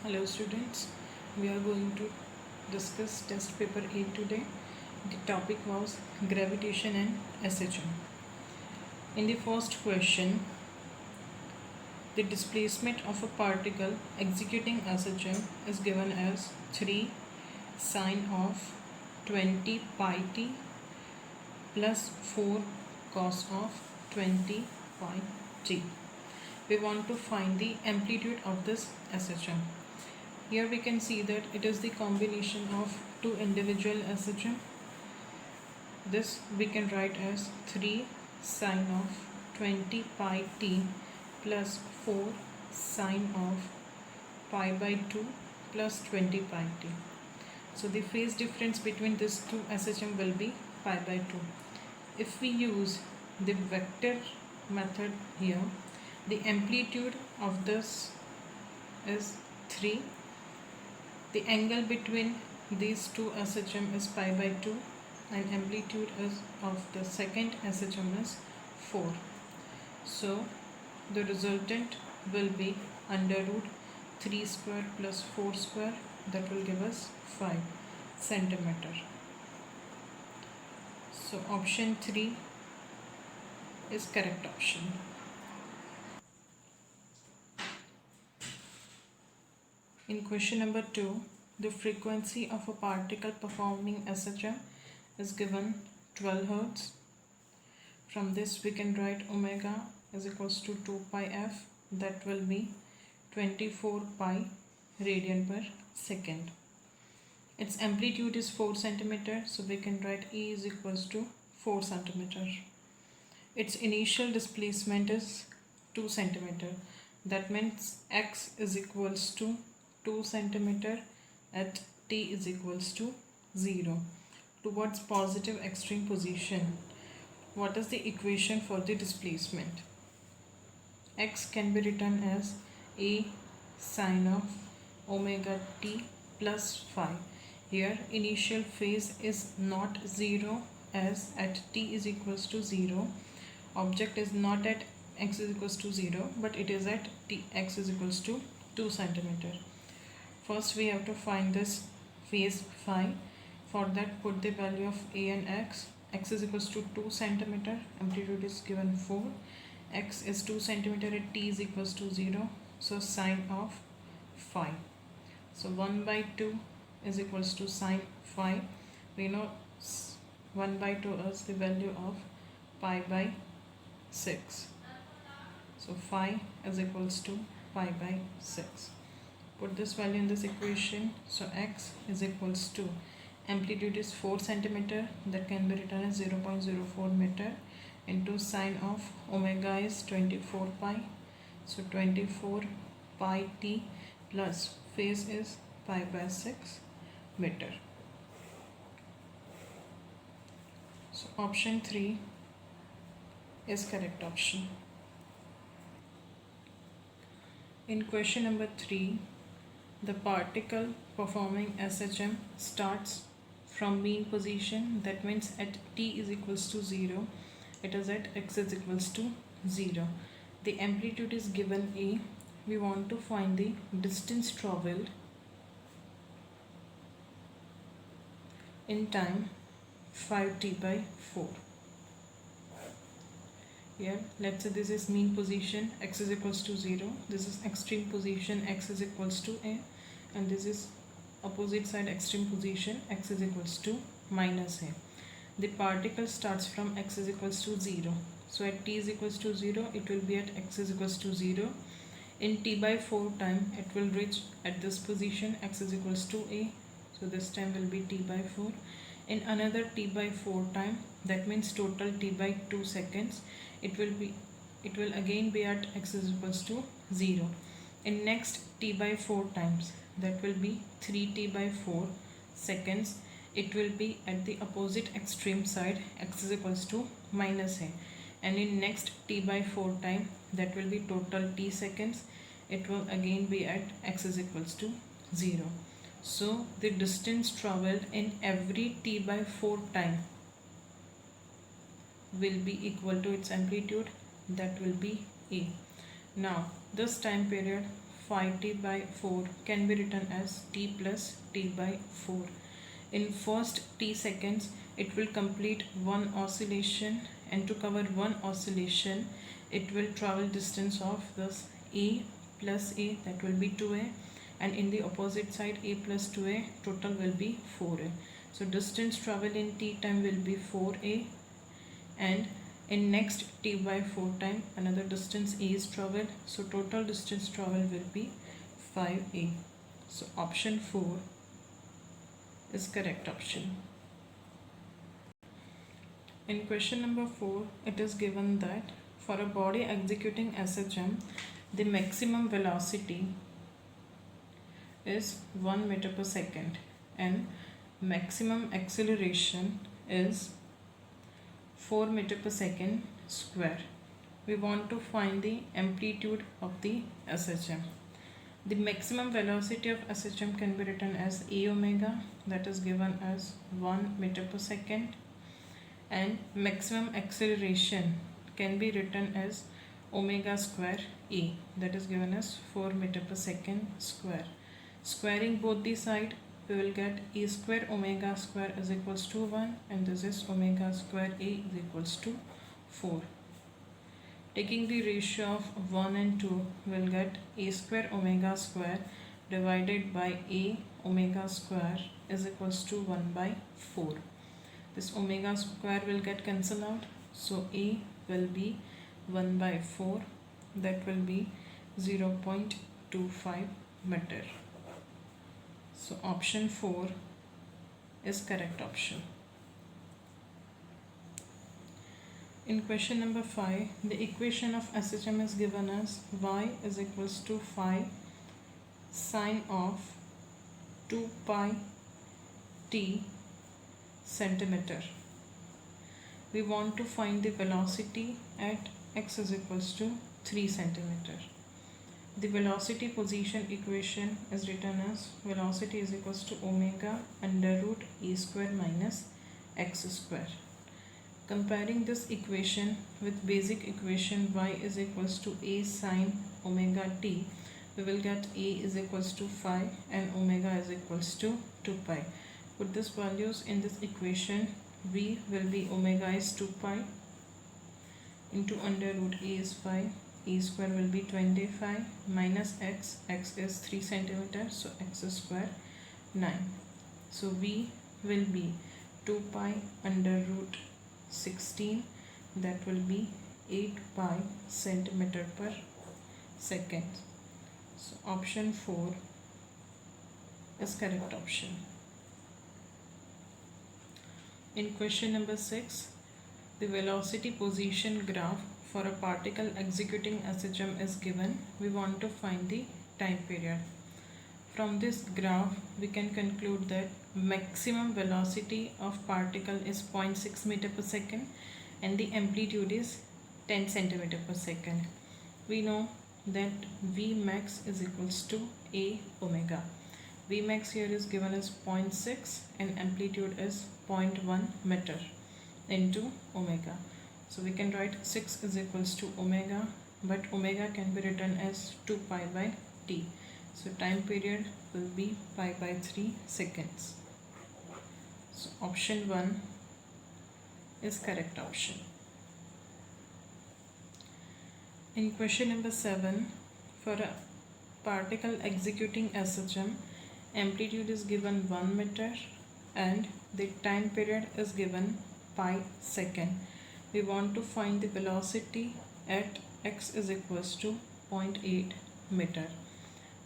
Hello students, we are going to discuss test paper 8 today. The topic was gravitation and SHM. In the first question, the displacement of a particle executing SHM is given as 3 sine of 20 pi t plus 4 cos of 20 pi t. We want to find the amplitude of this SHM. Here we can see that it is the combination of two individual SHM. This we can write as 3 sine of 20 pi t plus 4 sine of pi by 2 plus 20 pi t. So the phase difference between these two SHM will be pi by 2. If we use the vector method here, the amplitude of this is 3. The angle between these two SHM is pi by 2 and amplitude is of the second SHM is 4. So the resultant will be under root 3 square plus 4 square, that will give us 5 centimeter. So option 3 is correct option. In question number 2, the frequency of a particle performing SHM is given 12 Hz. From this we can write omega is equals to 2 pi f, that will be 24 pi radian per second. Its amplitude is 4 centimeter, so we can write E is equals to 4 centimeter. Its initial displacement is 2 centimeter. That means x is equals to 2 centimeter at t is equals to 0 towards positive extreme position. What is the equation for the displacement? X can be written as a sine of omega t plus phi. Here initial phase is not 0, as at t is equals to 0 object is not at x is equals to 0, but it is at t x is equals to 2 centimeter. First we have to find this phase phi. For that, put the value of a and x. X is equals to 2 centimeter, amplitude is given 4. X is 2 centimeter at t is equals to 0, so sine of phi. So 1 by 2 is equals to sine phi. We know 1 by 2 is the value of pi by 6. So phi is equals to pi by 6. Put this value in this equation. So x is equals to, amplitude is 4 centimeter, that can be written as 0.04 meter, into sine of omega is 24 pi. So 24 pi t plus phase is pi by 6 meter. So option 3 is correct option. In question number 3, the particle performing SHM starts from mean position, that means at t is equals to 0, it is at x is equals to 0. The amplitude is given a. We want to find the distance travelled in time 5t by 4. Here let's say this is mean position, x is equals to 0, this is extreme position, x is equals to a, and this is opposite side extreme position, x is equals to minus a. The particle starts from x is equals to 0, so at t is equals to 0 it will be at x is equals to 0. In t by 4 time it will reach at this position, x is equals to a, so this time will be t by 4. In another t by 4 time, that means total t by 2 seconds, it will again be at x is equals to 0. In next t by 4 times, that will be 3t by 4 seconds, it will be at the opposite extreme side, x is equals to minus a. And in next t by 4 time, that will be total t seconds, it will again be at x is equals to 0. So the distance travelled in every t by 4 time will be equal to its amplitude, that will be a. Now this time period phi t by 4 can be written as t plus t by 4. In first t seconds, it will complete one oscillation, and to cover one oscillation, it will travel distance of this a plus a, that will be 2a, and in the opposite side a plus 2a, total will be 4a. So distance travel in t time will be 4a, and in next t by 4 time another distance a is traveled, so total distance travel will be 5a. So option 4 is correct option. In question number 4, it is given that for a body executing SHM, the maximum velocity is 1 meter per second and maximum acceleration is 4 meter per second square. We want to find the amplitude of the SHM. The maximum velocity of SHM can be written as a omega, that is given as 1 meter per second, and maximum acceleration can be written as omega square a, that is given as 4 meter per second square. Squaring both the side, we will get a square omega square is equals to 1, and this is omega square a is equals to 4. Taking the ratio of 1 and 2, we will get a square omega square divided by a omega square is equals to 1 by 4. This omega square will get cancelled out, so a will be 1 by 4, that will be 0.25 meter. So option 4 is correct option. In question number 5, the equation of SHM is given as y is equals to phi sine of 2 pi t centimeter. We want to find the velocity at x is equals to 3 centimeter. The velocity position equation is written as velocity is equals to omega under root a square minus x square. Comparing this equation with basic equation y is equals to a sine omega t, we will get a is equals to phi and omega is equals to 2 pi. Put these values in this equation. V will be omega is 2 pi into under root a is phi, a square will be 25 minus x, x is 3 centimeter, so x square 9. So V will be 2 pi under root 16, that will be 8 pi centimeter per second. So option 4 is correct option. In question number 6, the velocity position graph for a particle executing SHM is given. We want to find the time period. From this graph, we can conclude that maximum velocity of particle is 0.6 meter per second and the amplitude is 10 centimeter per second. We know that V max is equals to a omega. V max here is given as 0.6 and amplitude is 0.1 meter into omega. So we can write 6 is equals to omega, but omega can be written as 2 pi by t. So time period will be pi by 3 seconds. So option 1 is correct option. In question number 7, for a particle executing SHM, amplitude is given 1 meter and the time period is given pi second. We want to find the velocity at x is equals to 0.8 meter.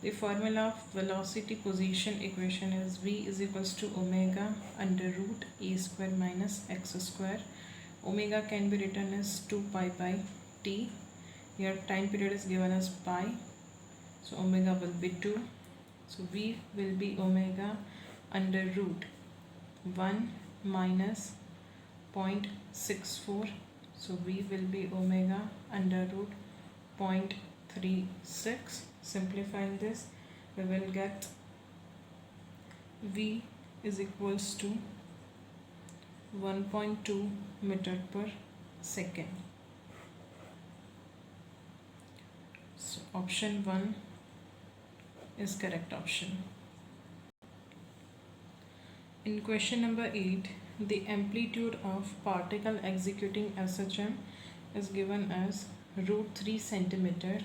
The formula of velocity position equation is V is equals to omega under root a square minus x square. Omega can be written as 2 pi by t. Here time period is given as pi, so omega will be 2. So V will be omega under root 1 minus 0.64. So V will be omega under root 0.36. Simplifying this, we will get V is equals to 1.2 meter per second. So option 1 is correct option. In question number 8, the amplitude of particle executing SHM is given as root 3 centimeter.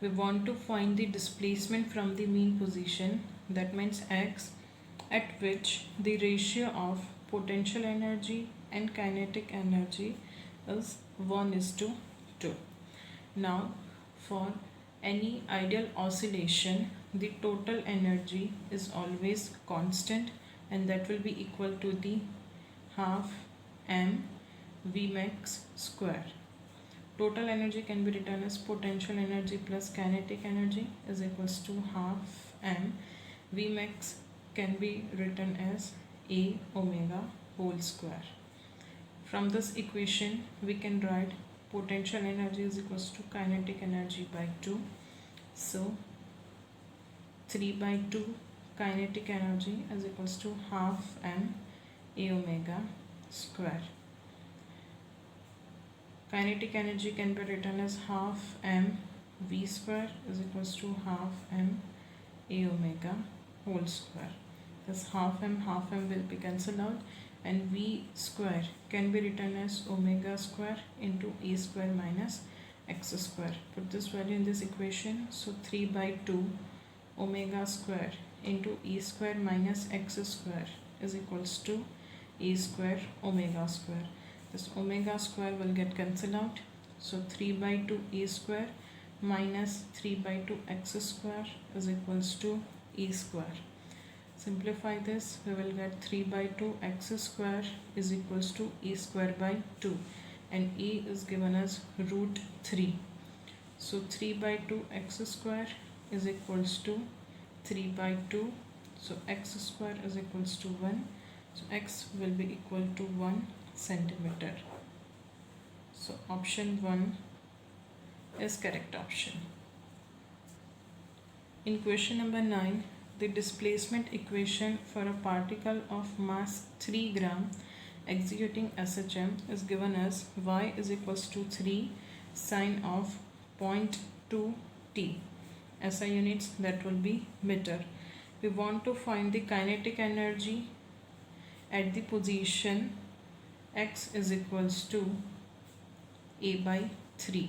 We want to find the displacement from the mean position, that means x, at which the ratio of potential energy and kinetic energy is 1:2. Now, for any ideal oscillation, the total energy is always constant, and that will be equal to the half m Vmax square. Total energy can be written as potential energy plus kinetic energy is equals to half m. Vmax can be written as A omega whole square. From this equation, we can write potential energy is equals to kinetic energy by 2. So 3/2 kinetic energy is equals to half m A omega square. Kinetic energy can be written as half m V square is equals to half m A omega whole square. This half m will be cancelled out, and V square can be written as omega square into A square minus x square. Put this value in this equation. So 3/2 omega square into E square minus x square is equals to A square omega square. This omega square will get cancelled out. So 3/2 A square minus 3/2 x square is equals to E square. Simplify this, we will get 3/2 x square is equals to E square by 2, and E is given as root 3. So 3/2 x square is equals to 3/2. So x square is equals to 1. So x will be equal to 1 centimeter. So option 1 is correct option. In question number 9, the displacement equation for a particle of mass 3 gram executing SHM is given as y is equals to 3 sine of 0.2 t. SI units, that will be meter. We want to find the kinetic energy at the position x is equals to A by 3.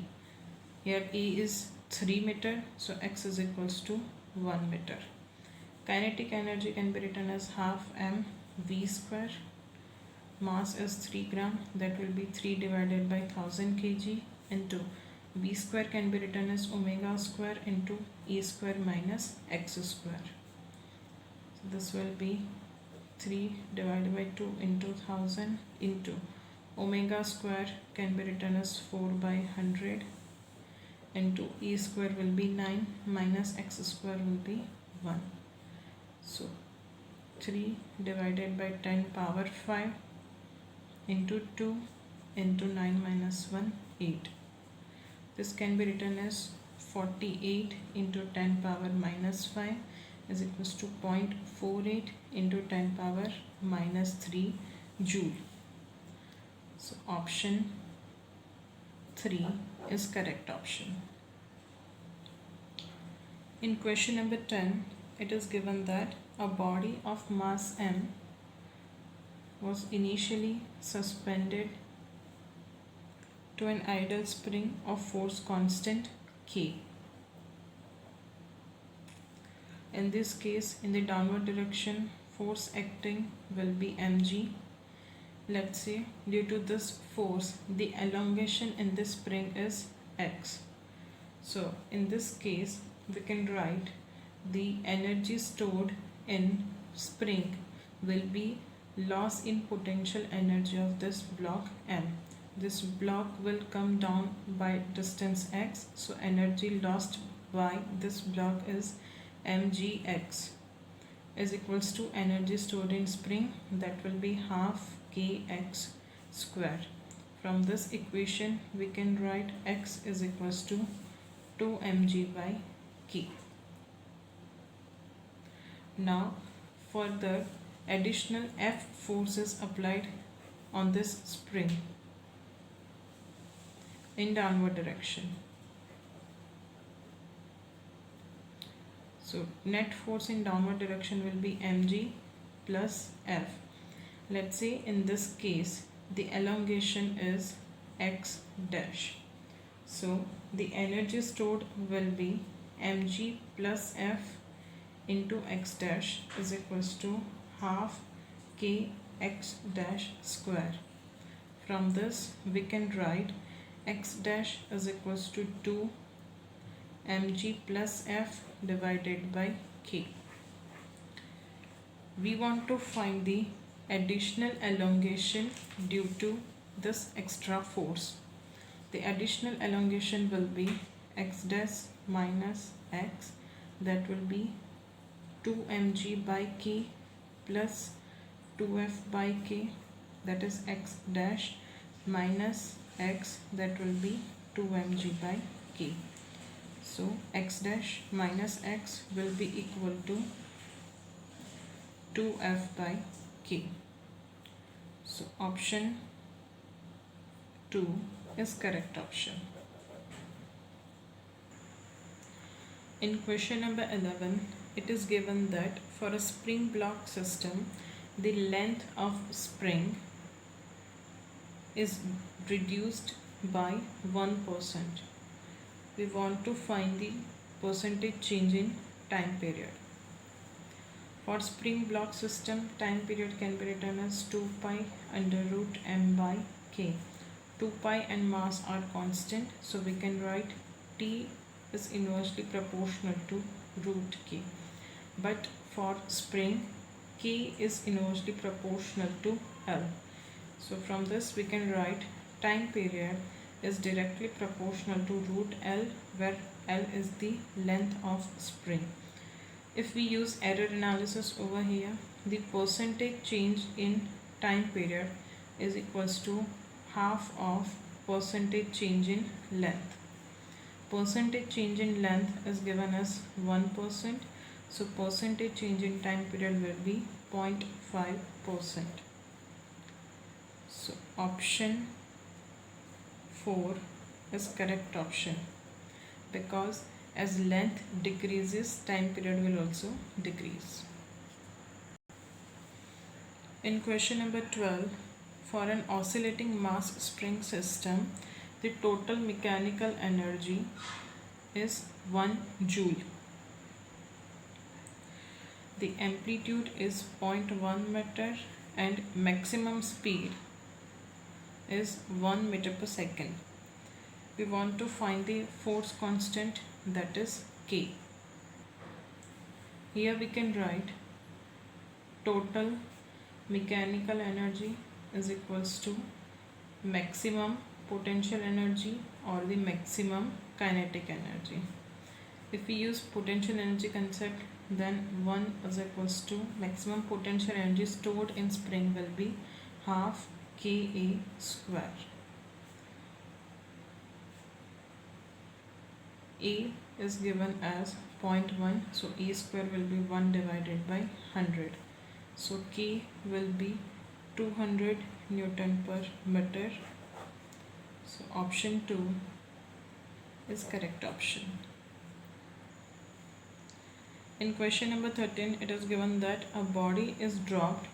Here A is 3 meter, so x is equals to 1 meter. Kinetic energy can be written as half m V square. Mass is 3 gram, that will be 3 divided by 1000 kg into V square can be written as omega square into A square minus x square. So this will be 3 divided by 2 into 1000 into omega square can be written as 4 by 100 into E square will be 9 minus x square will be 1. So 3 divided by 10 power 5 into 2 into 9 minus 1, 8. This can be written as 48 into 10 power minus 5 is equals to 0.48 into 10 power minus 3 joule. So option 3 is correct option. In question number 10, it is given that a body of mass m was initially suspended to an idle spring of force constant K. In this case, in the downward direction, force acting will be mg. Let's say due to this force, the elongation in this spring is x. So in this case, we can write the energy stored in spring will be loss in potential energy of this block m. This block will come down by distance x, so energy lost by this block is mgx is equals to energy stored in spring, that will be half kx square. From this equation, we can write x is equals to 2 mg by k. Now further additional F forces applied on this spring in downward direction. So net force in downward direction will be mg plus F. Let's say in this case the elongation is x dash. So the energy stored will be mg plus F into x dash is equals to half k x dash square. From this we can write x dash is equals to 2 mg plus F divided by k. We want to find the additional elongation due to this extra force. The additional elongation will be x dash minus x, that will be 2 mg by k plus 2f by k, that is x dash minus x, that will be 2 mg by k. So x dash minus x will be equal to 2f by k. So option 2 is correct option. In question number 11, it is given that for a spring block system, the length of spring is reduced by 1%. We want to find the percentage change in time period. For spring block system, time period can be written as 2 pi under root m by k. 2 pi and mass are constant, so we can write T is inversely proportional to root k. But for spring, K is inversely proportional to L. So from this we can write time period is directly proportional to root L, where L is the length of spring. If we use error analysis over here, the percentage change in time period is equals to half of percentage change in length. Percentage change in length is given as 1%. So percentage change in time period will be 0.5%. So option 4 is correct option, because as length decreases, time period will also decrease. In question number 12, for an oscillating mass spring system, the total mechanical energy is 1 joule. The amplitude is 0.1 meter and maximum speed is 1 meter per second. We want to find the force constant, that is K. Here we can write total mechanical energy is equals to maximum potential energy or the maximum kinetic energy. If we use potential energy concept, then 1 is equals to maximum potential energy stored in spring will be half Ka square. A is given as 0.1, so A square will be 1 divided by 100. So K will be 200 Newton per meter. So option 2 is correct option. In question number 13, it is given that a body is dropped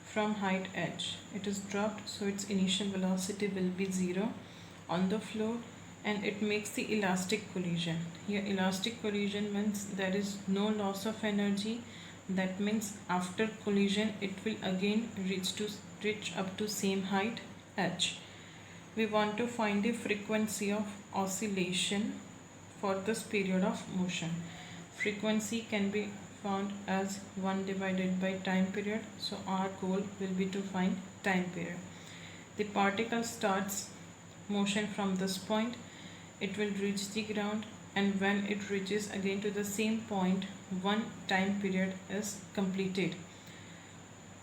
from height h. It is dropped, so its initial velocity will be 0 on the floor, and it makes the elastic collision. Here elastic collision means there is no loss of energy. That means after collision it will again reach up to same height h. We want to find the frequency of oscillation for this period of motion. Frequency can be found as 1 divided by time period. So our goal will be to find time period. The particle starts motion from this point. It will reach the ground, and when it reaches again to the same point, one time period is completed.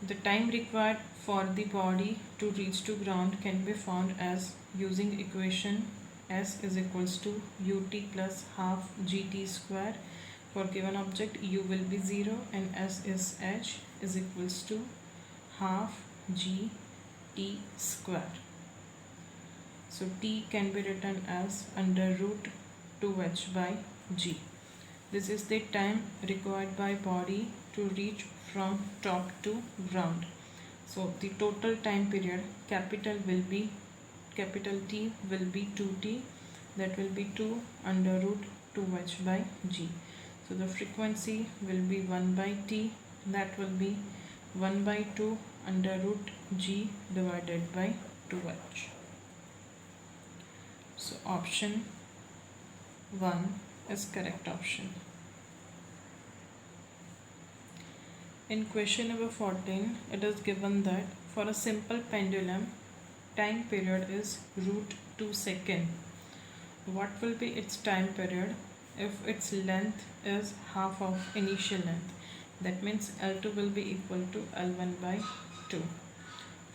The time required for the body to reach to ground can be found as using equation S is equals to ut plus half gt square. For given object, u will be 0 and S is h is equals to half gt square. So t can be written as under root 2h by g. This is the time required by body to reach from top to ground. So the total time period capital T will be 2t, that will be 2 under root 2h by g. So the frequency will be 1 by t, that will be 1 by 2 under root g divided by 2h. So option 1 is correct option. In question number 14, it is given that for a simple pendulum, time period is root 2 second. What will be its time period if its length is half of initial length? That means L2 will be equal to L1 by 2.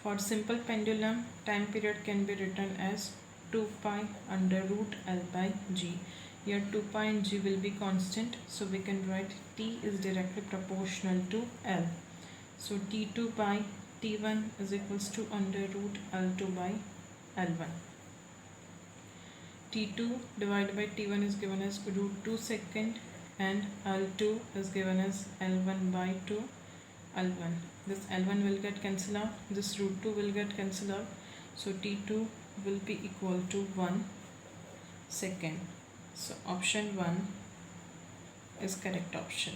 For simple pendulum, time period can be written as 2 pi under root L by g. Here 2 pi and g will be constant, so we can write t is directly proportional to L. So t2 by t1 is equals to under root L2 by L1. t2 divided by t1 is given as root 2 second and L2 is given as L1 by 2 L1. This L1 will get cancelled out, this root 2 will get cancelled out, so t2 will be equal to 1 second. So option 1 is correct option.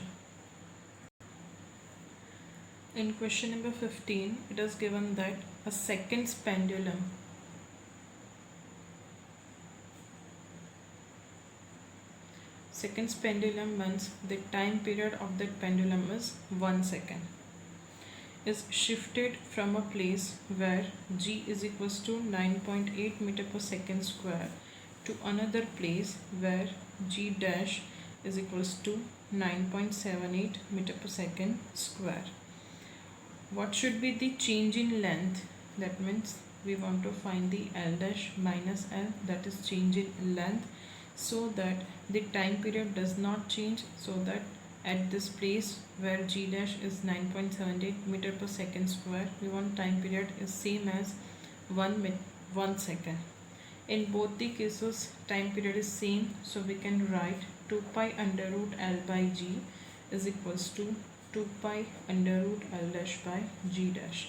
In question number 15, it is given that a seconds pendulum means the time period of that pendulum is 1 second, is shifted from a place where g is equals to 9.8 meter per second square to another place where g dash is equals to 9.78 meter per second square. What should be the change in length? That means we want to find the L dash minus L, that is change in length, so that the time period does not change, so that at this place where g dash is 9.78 meter per second square, we want time period is same as 1 second. In both the cases, time period is same, so we can write 2 pi under root L by g is equals to 2 pi under root L dash by g dash.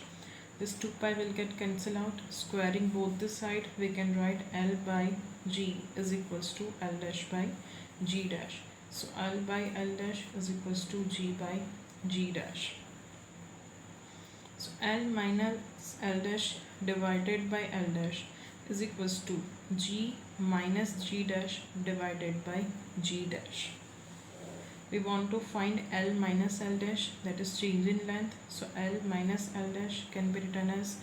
This 2 pi will get cancelled out. Squaring both the side, we can write L by g is equals to L dash by g dash. So L by L dash is equals to g by g dash. So L minus L dash divided by L dash is equals to g minus g dash divided by g dash. We want to find L minus L dash, that is change in length. So L minus L dash can be written as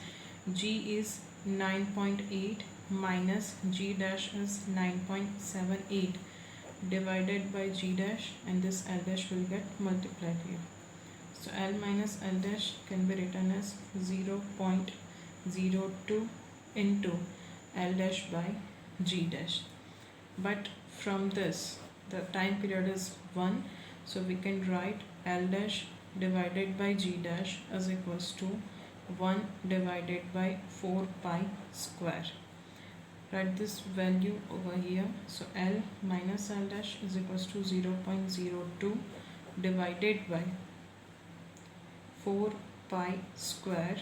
g is 9.8 minus g dash is 9.78 divided by g dash, and this L dash will get multiplied here. So L minus L dash can be written as 0.02 into L dash by g dash. But from this, the time period is 1, so we can write L dash divided by g dash is equals to 1 divided by 4 pi square. Write this value over here. So L minus L dash is equals to 0.02 divided by 4 pi square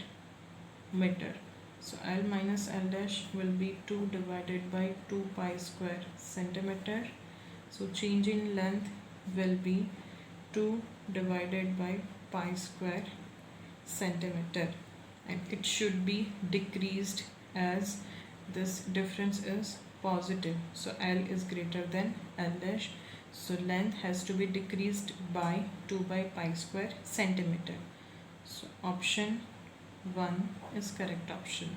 meter. So L minus L dash will be 2 divided by 2 pi square centimeter. So change in length will be 2 divided by pi square centimeter, and it should be decreased as this difference is positive. So L is greater than L dash, so length has to be decreased by 2 by pi square centimeter. So option 1 is correct option.